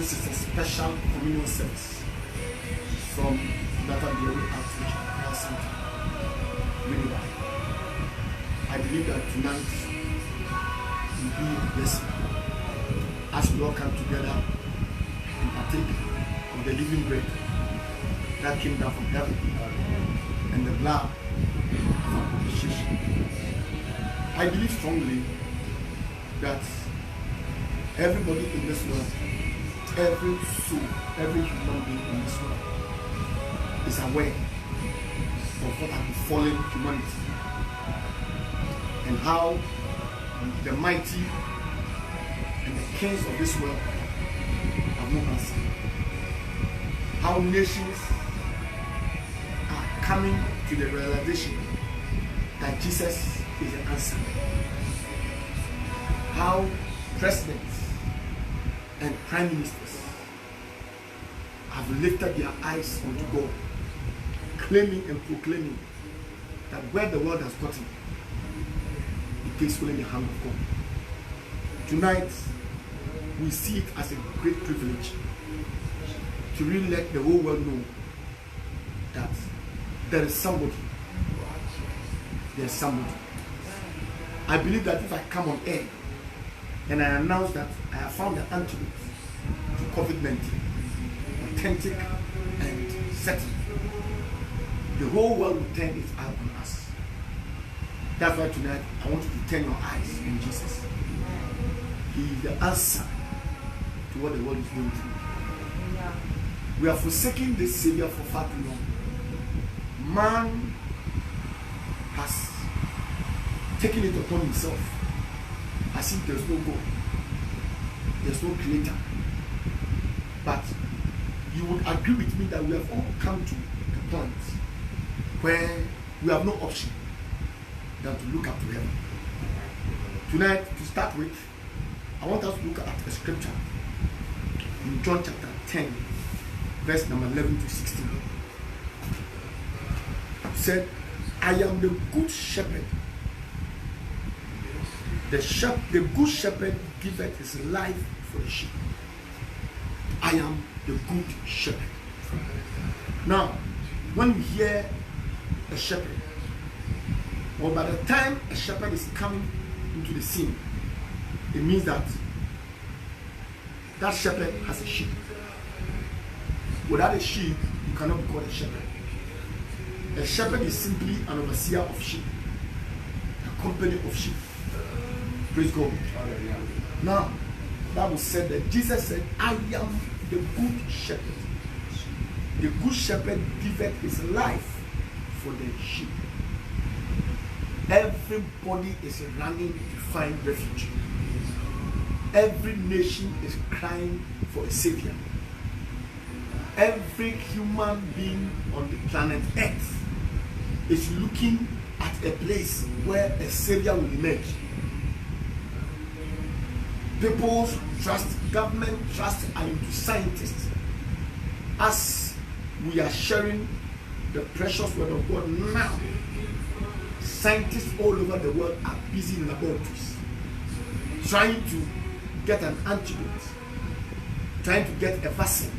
This is a special communion service from Data Glory Outreach Prayer Center. Really, I believe that tonight will be a blessing as we all come together and partake of the living bread that came down from heaven and the blood of our propitiation. I believe strongly that everybody in this world, every soul, every human being in this world is aware of what has befallen humanity and how the mighty and the kings of this world have no answer. How nations are coming to the realization that Jesus is the answer. How presidents and prime ministers have lifted their eyes unto God, claiming and proclaiming that where the world has gotten, it takes only the hand of God. Tonight, we see it as a great privilege to really let the whole world know that there is somebody. There's somebody. I believe that if I come on air and I announce that I have found the antidote to COVID-19, authentic and certain, the whole world will turn its eye on us. That's why tonight I want you to turn your eyes on Jesus. He is the answer to what the world is going through. We are forsaking this Savior for far too long. Man has taken it upon himself as if there's no God, there's no creator. But you would agree with me that we have all come to the point where we have no option than to look up to heaven. Tonight, to start with, I want us to look at a scripture in John chapter 10, verse number 11 to 16. It said, I am the good shepherd. The good shepherd giveth his life for the sheep. I am the good shepherd. Now, when we hear a shepherd, or by the time a shepherd is coming into the scene, it means that that shepherd has a sheep. Without a sheep, you cannot be called a shepherd. A shepherd is simply an overseer of sheep, a company of sheep. Praise God. Now, Bible said that Jesus said, I am the good shepherd. The good shepherd giveth his life for the sheep. Everybody is running to find refuge. Every nation is crying for a savior. Every human being on the planet Earth is looking at a place where a savior will emerge. People's trust, government trust are into scientists. As we are sharing the precious word of God now, scientists all over the world are busy in laboratories trying to get an antidote, trying to get a vaccine,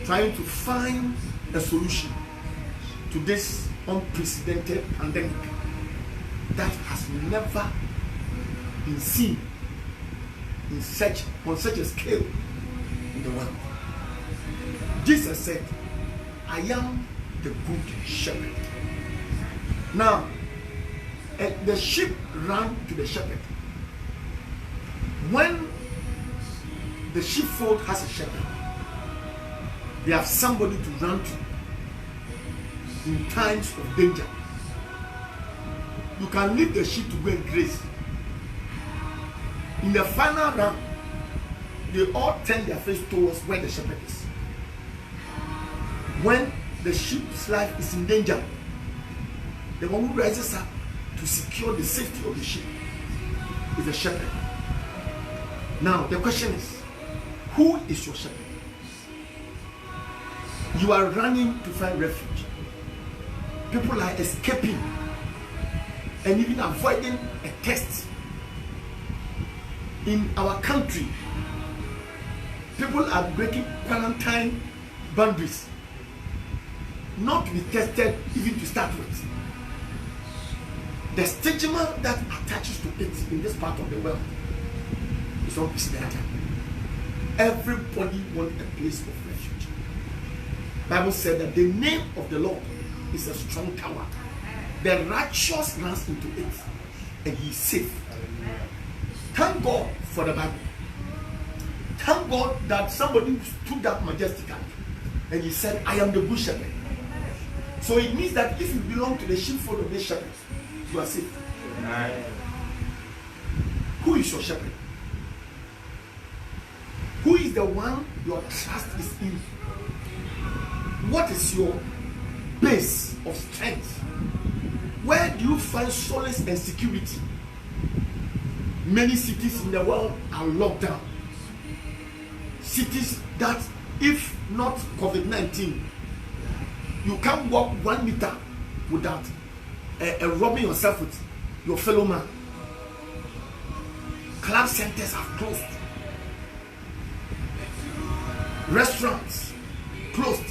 trying to find a solution to this unprecedented pandemic that has never been seen on such a scale in the world. Jesus said, I am the good shepherd. Now, the sheep ran to the shepherd. When the sheepfold has a shepherd, they have somebody to run to in times of danger. You can leave the sheep to go and graze. In the final round, they all turn their face towards where the shepherd is. When the sheep's life is in danger, the one who rises up to secure the safety of the sheep is the shepherd. Now, the question is, who is your shepherd? You are running to find refuge. People are escaping and even avoiding a test. In our country, People are breaking quarantine boundaries, not to be tested even to start with. The stigma that attaches to it in this part of the world is unprecedented. Everybody wants a place of refuge. Bible said that the name of the Lord is a strong tower. The righteous runs into it and he is safe. Thank God for the Bible. Thank God that somebody stood up majestically and he said, I am the good shepherd. So it means that if you belong to the sheepfold of this shepherd, you are safe. Who is your shepherd? Who is the one your trust is in? What is your base of strength? Where do you find solace and security? Many cities in the world are locked down. Cities that, if not COVID-19, you can't walk 1 meter without rubbing yourself with your fellow man. Club centers have closed. Restaurants closed.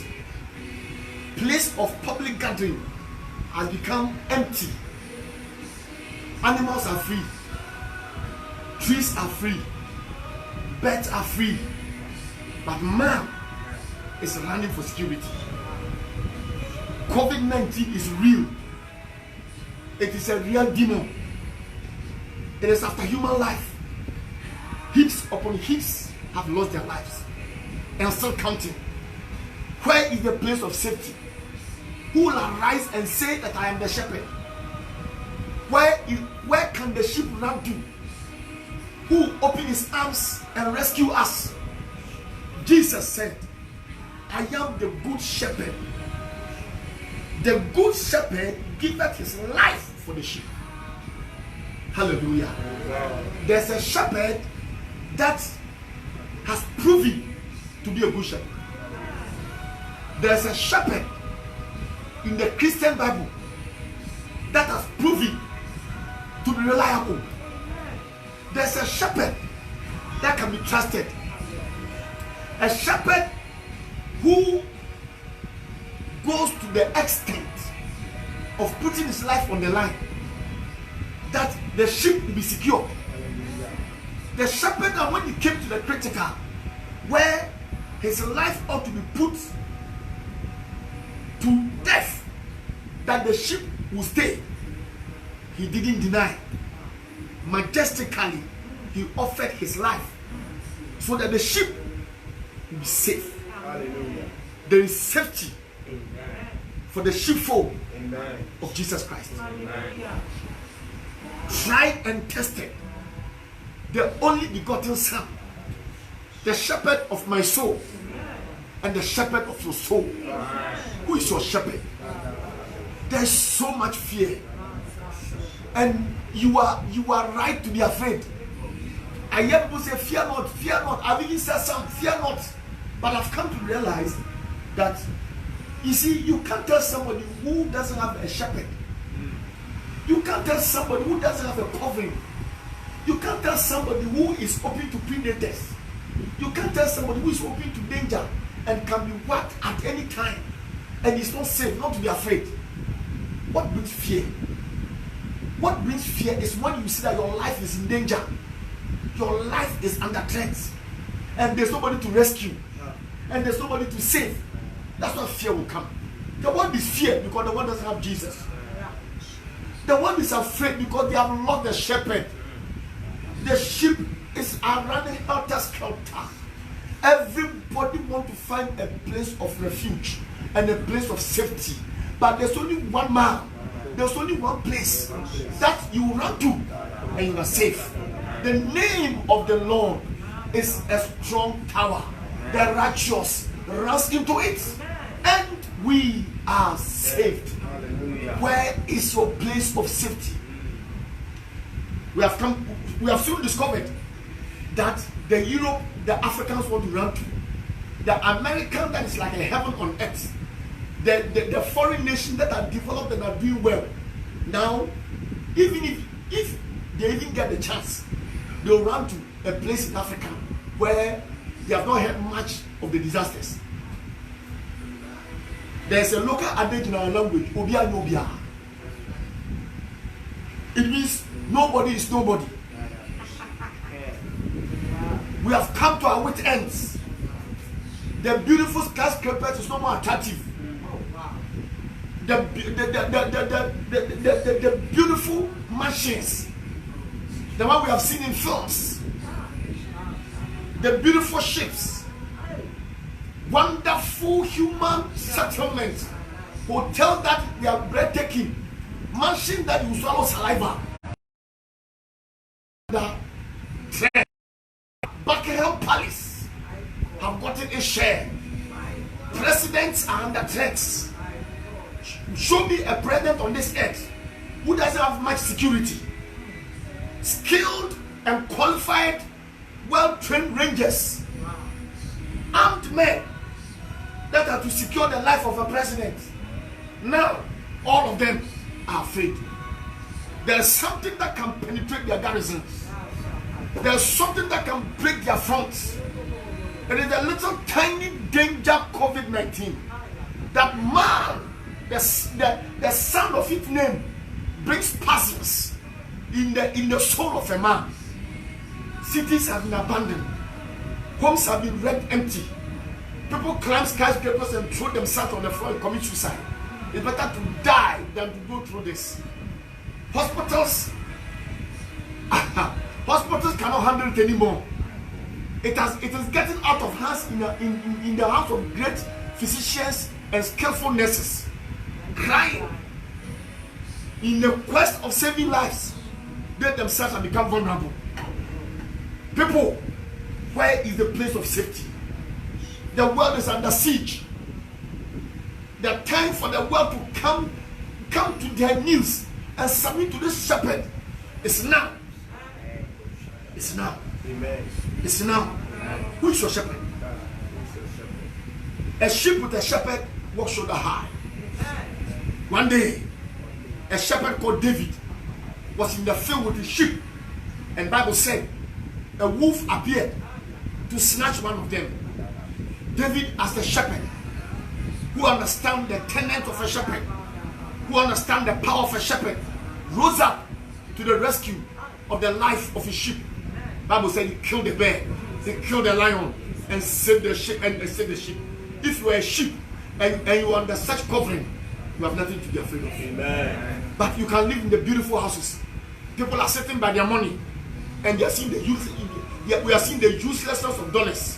Place of public gathering has become empty. Animals are free. Trees are free. Birds are free. But man is running for security. COVID-19 is real. It is a real demon. It is after human life. Heaps upon heaps have lost their lives and still counting. Where is the place of safety? Who will arise and say that I am the shepherd? Where can the sheep run to? Who will open his arms and rescue us? Jesus said, I am the good shepherd. The good shepherd giveth his life for the sheep. Hallelujah. There's a shepherd that has proven to be a good shepherd. There's a shepherd in the Christian Bible that has proven to be reliable. There's a shepherd that can be trusted. A shepherd who goes to the extent of putting his life on the line that the sheep will be secure. The shepherd that when he came to the critical where his life ought to be put to death that the sheep will stay, he didn't deny. Majestically he offered his life so that the sheep will be safe. Hallelujah. There is safety for the sheepfold of Jesus Christ. Tried and tested, the only begotten Son, the shepherd of my soul and the shepherd of your soul. Who is your shepherd? There's so much fear, and you are right to be afraid. I hear people say, fear not, fear not. I've even said some, fear not. But I've come to realize that, you see, you can't tell somebody who doesn't have a shepherd. You can't tell somebody who doesn't have a covering. You can't tell somebody who is open to predators. You can't tell somebody who is open to danger and can be whacked at any time and is not safe, not to be afraid. What brings fear? What brings fear is when you see that your life is in danger. Your life is under threat. And there's nobody to rescue. And there's nobody to save. That's why fear will come. The one is fear because the one doesn't have Jesus. The one is afraid because they have lost the shepherd. The sheep are running helter-skelter. Everybody wants to find a place of refuge and a place of safety. But there's only one man. There's only one place that you run to and you are safe. The name of the Lord is a strong tower. The righteous runs into it and we are saved. Where is your place of safety? We have soon discovered that the Europe, the Africans want to run to. The American, that is like a heaven on earth. The foreign nations that are developed and are doing well. Now, even if they even get the chance, they'll run to a place in Africa where they have not heard much of the disasters. There's a local adage in our language, Obia Nobia. It means nobody is nobody. We have come to our wit ends. The beautiful skyscrapers is no more attractive. The beautiful machines, the one we have seen in films, the beautiful ships, wonderful human settlements, hotels that they are breathtaking, mansion that you swallow saliva. The Buckingham Palace have gotten a share. Presidents are under threats. Show me a president on this earth who doesn't have much security. Skilled and qualified, well-trained rangers, armed men that are to secure the life of a president. Now, all of them are afraid. There is something that can penetrate their garrisons. There is something that can break their fronts. It is a little tiny danger, COVID-19, that man, the sound of its name brings spasms in the soul of a man. Cities have been abandoned. Homes have been left empty. People climb skyscrapers and throw themselves on the floor and commit suicide. It's better to die than to go through this. Hospitals cannot handle it anymore. It is getting out of hands in the hands of great physicians and skillful nurses, crying in the quest of saving lives. They themselves have become vulnerable. People, where is the place of safety? The world is under siege. The time for the world to come to their knees and submit to this shepherd is now. It's now. Amen. It's now. Who is your shepherd? A sheep with a shepherd walks shoulder high. One day, a shepherd called David was in the field with his sheep, and the Bible said a wolf appeared to snatch one of them. David, as the shepherd, who understands the tenet of a shepherd, who understands the power of a shepherd, rose up to the rescue of the life of his sheep. The Bible said he killed the bear, he killed the lion, and saved the sheep. If you are a sheep and you are under such covering, you have nothing to be afraid of. Amen. But you can live in the beautiful houses. People are sitting by their money, and they are seeing we are seeing the uselessness of dollars.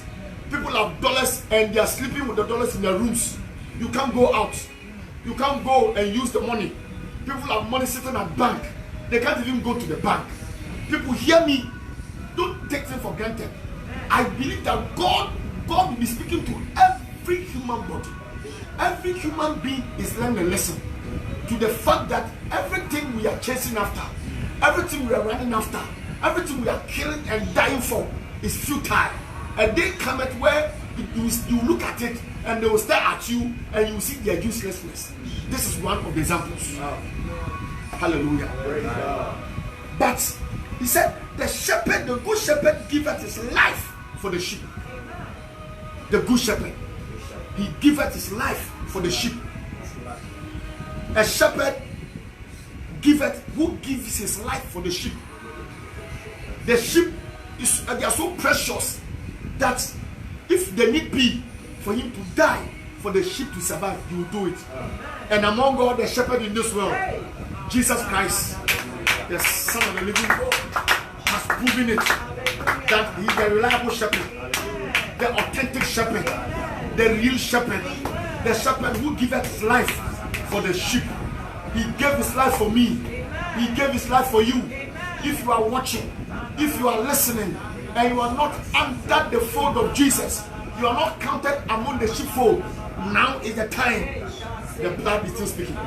People have dollars and they are sleeping with the dollars in their rooms. You can't go out. You can't go and use the money. People have money sitting at bank. They can't even go to the bank. People hear me. Don't take them for granted. I believe that God will be speaking to every human body. Every human being is learning a lesson to the fact that everything we are chasing after, everything we are running after, everything we are killing and dying for is futile. A day cometh where you look at it and they will stare at you and you will see their uselessness. This is one of the examples. Hallelujah. But he said, the shepherd, the good shepherd, giveth his life for the sheep. The good shepherd, he giveth his life for the sheep. A shepherd who gives his life for the sheep. The sheep they are so precious that if they need be for him to die for the sheep to survive, he will do it. And among all the shepherd in this world, Jesus Christ, the Son of the living God, has proven it that he is the reliable shepherd, the authentic shepherd, the real shepherd, the shepherd who giveth his life for the sheep. He gave his life for me. He gave his life for you. If you are watching, if you are listening, and you are not under the fold of Jesus, you are not counted among the sheepfold, now is the time. The blood is still speaking.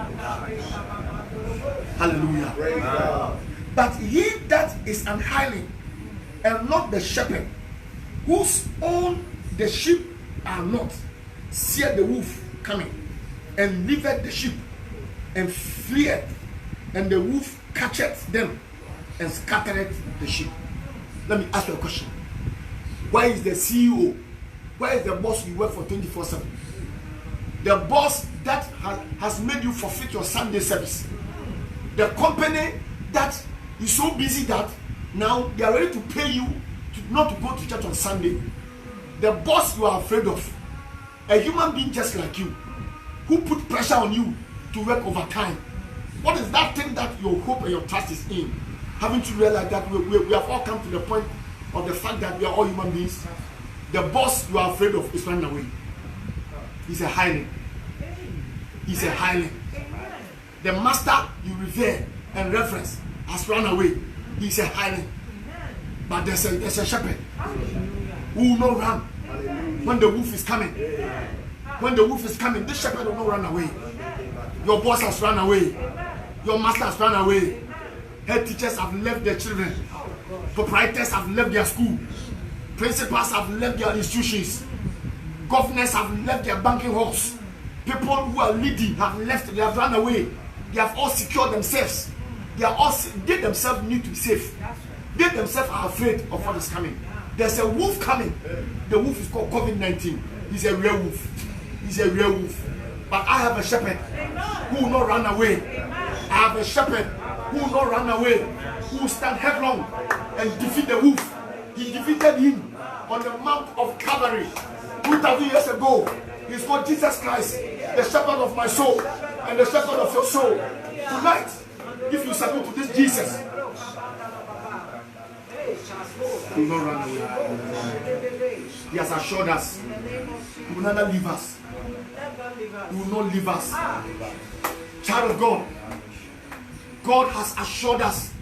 Hallelujah. But he that is an hireling and not the shepherd, whose own the sheep are not, seeth the wolf coming, and leaveth the sheep, and fleeth, and the wolf catcheth them, and scattereth the sheep. Let me ask you a question. Why is the CEO Where is the boss you work for 24/7? The boss that has made you forfeit your Sunday service. The company that is so busy that now they are ready to pay you not to go to church on Sunday. The boss you are afraid of, a human being just like you, who put pressure on you to work overtime. What is that thing that your hope and your trust is in? Haven't you realized that we have all come to the point of the fact that we are all human beings? The boss you are afraid of is running away. He's a hireling. He's a hireling. The master you revere and reverence has run away. He's a hireling. But there's a shepherd who will not run when the wolf is coming. When the wolf is coming, this shepherd will not run away. Your boss has run away. Your master has run away. Head teachers have left their children. Proprietors have left their school. Principals have left their institutions. Governors have left their banking halls. People who are leading have left. They have run away. They have all secured themselves. They themselves need to be safe. They themselves are afraid of what is coming. There's a wolf coming. The wolf is called COVID-19. He's a real wolf. He's a real wolf. But I have a shepherd who will not run away. I have a shepherd who will not run away. Who will stand headlong and defeat the wolf. He defeated him on the Mount of Calvary 2,000 years ago. He's called Jesus Christ, the shepherd of my soul and the shepherd of your soul. Tonight, if you submit to this Jesus, he will not run away. He has assured us he will never leave us. He will not leave us. Child of God, God has assured us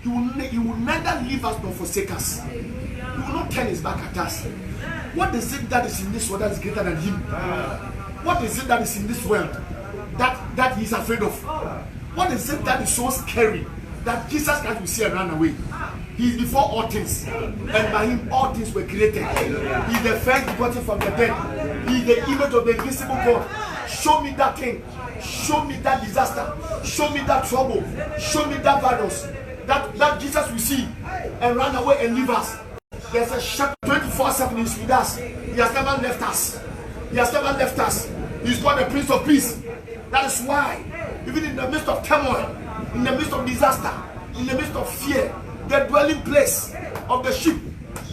he will neither leave us nor forsake us. He will not turn his back at us. What is it that is in this world that is greater than him? What is it that is in this world that he is afraid of? What is it that is so scary that Jesus Christ will see and run away? He is before all things, and by him all things were created. He is the first begotten from the dead. He is the image of the invisible God. Show me that thing. Show me that disaster. Show me that trouble. Show me that virus. That Jesus will see and run away and leave us. There's a shepherd 24/7 is with us. He has never left us. He has never left us. He's called the Prince of Peace. That is why, even in the midst of turmoil, in the midst of disaster, in the midst of fear, the dwelling place of the sheep,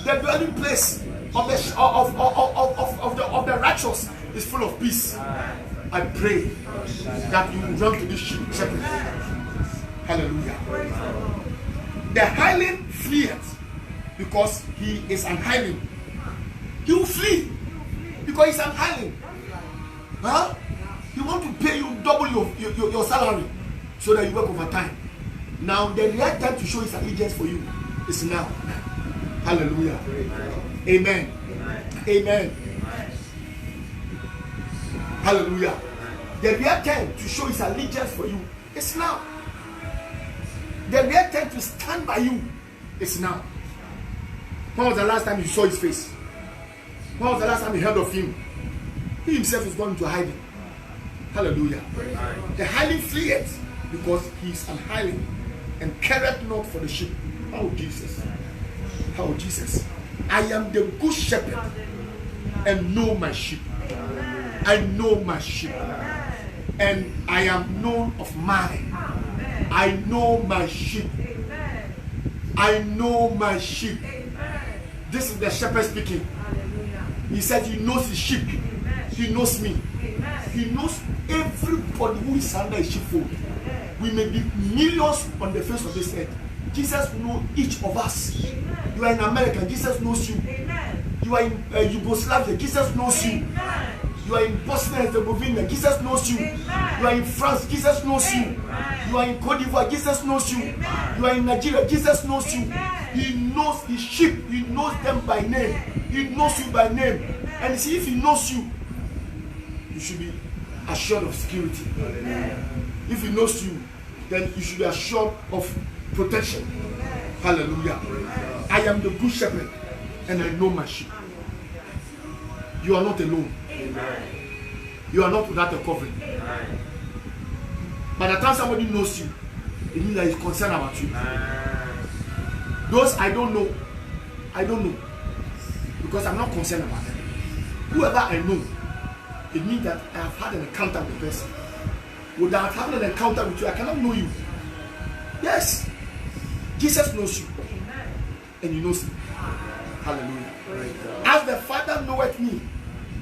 the dwelling place of the righteous is full of peace. I pray that you will run to this shepherd. Hallelujah. The hireling fleeth because he is an hireling. He will flee because he's an hireling. Huh? He want to pay you double your salary so that you work overtime. Now the right time to show his allegiance for you is now. Hallelujah. Amen. Amen. Hallelujah. The real time to show his allegiance for you is now. The real time to stand by you is now. When was the last time you saw his face? When was the last time you heard of him? He himself is going to hiding. Hallelujah. The hireling fleeth because he is an hireling and careth not for the sheep. Oh Jesus. Oh Jesus. I am the good shepherd and know my sheep. I know my sheep. And I am known of mine. I know my sheep. I know my sheep. This is the shepherd speaking. He said he knows his sheep. He knows me. He knows everybody who is under a sheepfold. We may be millions on the face of this earth. Jesus knows each of us. You are in America, Jesus knows you. You are in Yugoslavia, Jesus knows you. You are in Bosnia and Herzegovina, Jesus knows you. You are in France, Jesus knows you. You are in Cote d'Ivoire, Jesus knows you. You are in Nigeria, Jesus knows you. He knows his sheep. He knows them by name. He knows you by name. And see, if he knows you, you should be assured of security. If he knows you, then you should be assured of protection. Hallelujah. I am the good shepherd and I know my sheep. You are not alone. You are not without a covering. By the time somebody knows you, it means that he's concerned about you. Those I don't know, because I'm not concerned about them. whoever I know, it means that I have had an encounter with the person. Without having an encounter with you, I cannot know you. Yes. Jesus knows you. And you knows me. Hallelujah. As the Father knoweth me,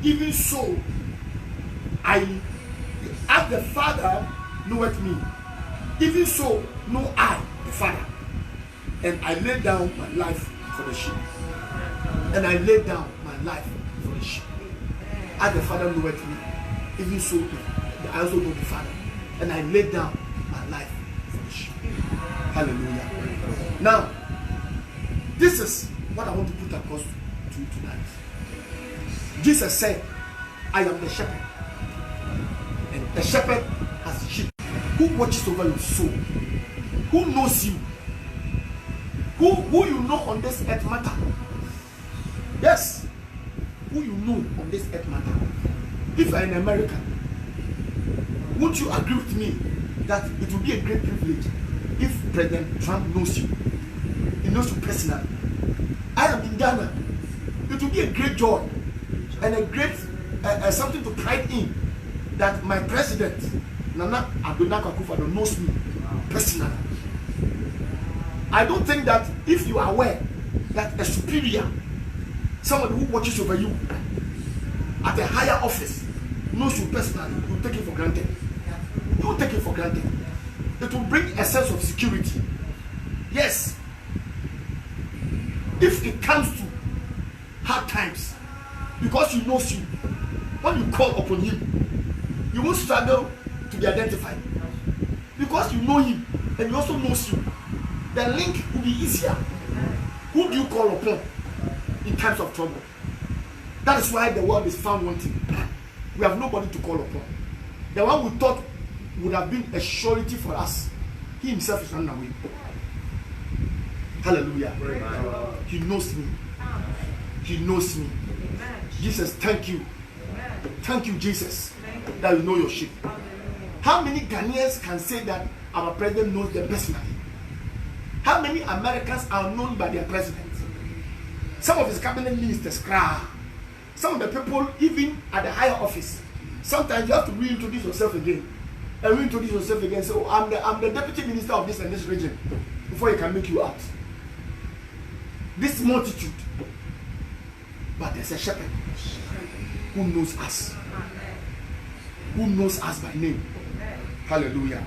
even so, as the Father knoweth me, even so know I, the Father. And I lay down my life for the sheep. And I lay down my life for the sheep. As the Father knoweth me, even so I also know the Father. And I lay down my life for the sheep. Hallelujah. Now, this is what I want to put across to you tonight. Jesus said, I am the shepherd. And the shepherd has sheep. Who watches over your soul? Who knows you? Who you know on this earth matter? Yes. Who you know on this earth matter. If you are in America, won't you agree with me that it will be a great privilege if President Trump knows you? He knows you personally. I am in Ghana. It will be a great joy and a great something to pride in that my president, Nana Addo Dankwa Akufo-Addo, knows me personally. I don't think that if you are aware that a superior, somebody who watches over you at a higher office, knows you personally, you take it for granted. You take it for granted. It will bring a sense of security. Yes. If it comes to hard times, because he knows you, when you call upon him, you won't struggle to be identified. Because you know him and he also knows you, the link will be easier. Who do you call upon in times of trouble? That is why the world is found wanting. We have nobody to call upon. The one we thought would have been a surety for us, he himself is running away. Hallelujah. He knows me. He knows me. Jesus, thank you. Thank you, Jesus, that you know your sheep. How many Ghanaians can say that our president knows them personally? How many Americans are known by their president? Some of his cabinet ministers cry. Some of the people, even at the higher office, sometimes you have to reintroduce yourself again. And reintroduce yourself again. So I'm the deputy minister of this and this region before he can make you out. This multitude. But there's a shepherd who knows us. Who knows us by name. Hallelujah.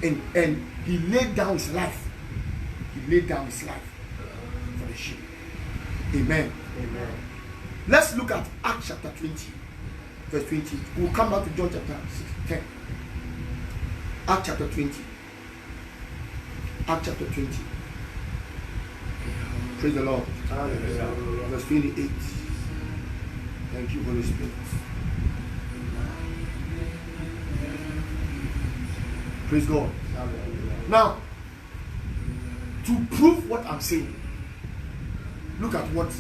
And he laid down his life. He laid down his life for the sheep. Amen. Amen. Let's look at Acts chapter 20, verse 20. We'll come back to John chapter 10. Acts chapter 20. Acts chapter 20. Praise the Lord. Hallelujah. Verse 28. Thank you, Holy Spirit. Praise God. Hallelujah. Now, to prove what I'm saying, look at what